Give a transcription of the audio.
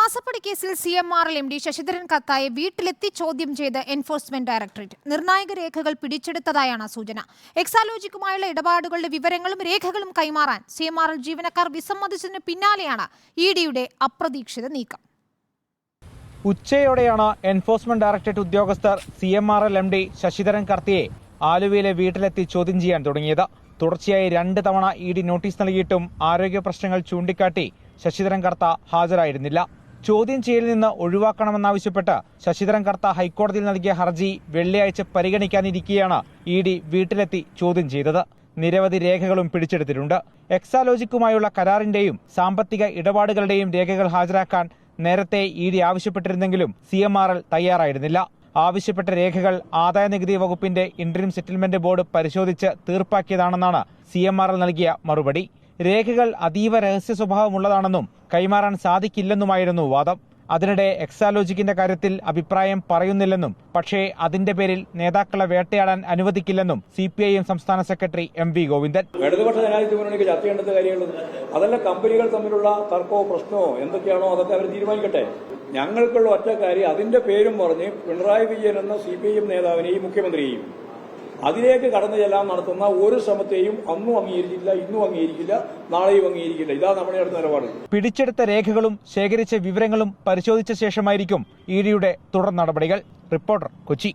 മാസപ്പടി കേസിൽ CMRL MD Sasidharan കർത്തായെ വീട്ടിലെത്തി ചോദ്യം ചെയ്ത് എൻഫോഴ്സ്മെന്റ് ഡയറക്ടറേറ്റ്. നിർണായക രേഖകൾ പിടിച്ചെടുത്തതായാണ് സൂചന. എക്സാലോജിക്കുമായുള്ള ഇടപാടുകളുടെ വിവരങ്ങളും രേഖകളും കൈമാറാൻ CMRL ജീവനക്കാർ വിസമ്മതിച്ചതിന് പിന്നാലെയാണ് EDയുടെ അപ്രതീക്ഷിത നീക്കം. ഉച്ചയോടെയാണ് എൻഫോഴ്സ്മെന്റ് ഡയറക്ടറേറ്റ് ഉദ്യോഗസ്ഥർ CMRL MD ശശിധരൻ കർത്തയെ ആലുവയിലെ വീട്ടിലെത്തി ചോദ്യം ചെയ്യാൻ തുടങ്ങിയത്. തുടർച്ചയായി 2 തവണ ED നോട്ടീസ് നൽകിയിട്ടും ആരോഗ്യ പ്രശ്നങ്ങൾ ചൂണ്ടിക്കാട്ടി ശശിധരൻ കർത്ത ഹാജരായിരുന്നില്ല. ചോദ്യം ചെയ്യലിൽ നിന്ന് ഒഴിവാക്കണമെന്നാവശ്യപ്പെട്ട് ശശിധരൻ കർത്ത ഹൈക്കോടതിയിൽ നൽകിയ ഹർജി വെള്ളിയാഴ്ച പരിഗണിക്കാനിരിക്കെയാണ് ED വീട്ടിലെത്തി ചോദ്യം ചെയ്തത്. നിരവധി രേഖകളും പിടിച്ചെടുത്തിട്ടുണ്ട്. എക്സാലോജിക്കുമായുള്ള കരാറിന്റെയും സാമ്പത്തിക ഇടപാടുകളുടെയും രേഖകൾ ഹാജരാക്കാൻ നേരത്തെ ED ആവശ്യപ്പെട്ടിരുന്നെങ്കിലും CMRL തയ്യാറായിരുന്നില്ല. ആവശ്യപ്പെട്ട രേഖകൾ ആദായനികുതി വകുപ്പിന്റെ ഇന്ററിം സെറ്റിൽമെന്റ് ബോർഡ് പരിശോധിച്ച് തീർപ്പാക്കിയതാണെന്നാണ് CMRL നൽകിയ മറുപടി. രേഖകൾ അതീവ രഹസ്യ സ്വഭാവമുള്ളതാണെന്നും കൈമാറാൻ സാധിക്കില്ലെന്നുമായിരുന്നു വാദം. അതിനിടെ എക്സാലോജിക്കിന്റെ കാര്യത്തിൽ അഭിപ്രായം പറയുന്നില്ലെന്നും പക്ഷേ അതിന്റെ പേരിൽ നേതാക്കളെ വേട്ടയാടാൻ അനുവദിക്കില്ലെന്നും CPIM സംസ്ഥാന സെക്രട്ടറി MV ഗോവിന്ദൻ. ഇടതുപക്ഷ ജനാധിപത്യ മുന്നണിക്ക് ചർച്ച ചെയ്യേണ്ടത് കാര്യമുള്ളത് അതല്ല. കമ്പനികൾ തമ്മിലുള്ള തർക്കമോ പ്രശ്നമോ എന്തൊക്കെയാണോ അതൊക്കെ അവർ തീരുമാനിക്കട്ടെ. ഞങ്ങൾക്കുള്ള ഒറ്റ കാര്യം അതിന്റെ പേരും പറഞ്ഞ് പിണറായി വിജയൻ എന്ന CPIM നേതാവിനെയും മുഖ്യമന്ത്രിയെയും അതിലേക്ക് കടന്നു ചെല്ലാൻ നടത്തുന്ന ഒരു ശ്രമത്തെയും അന്നും അംഗീകരിച്ചില്ല, ഇന്നും അംഗീകരിക്കില്ല, നാളെയും അംഗീകരിക്കില്ല. ഇതാണ് നമ്മുടെ അടുത്ത നിലപാട്. പിടിച്ചെടുത്ത രേഖകളും ശേഖരിച്ച വിവരങ്ങളും പരിശോധിച്ച ശേഷമായിരിക്കും EDയുടെ തുടർ നടപടികൾ. റിപ്പോർട്ടർ, കൊച്ചി.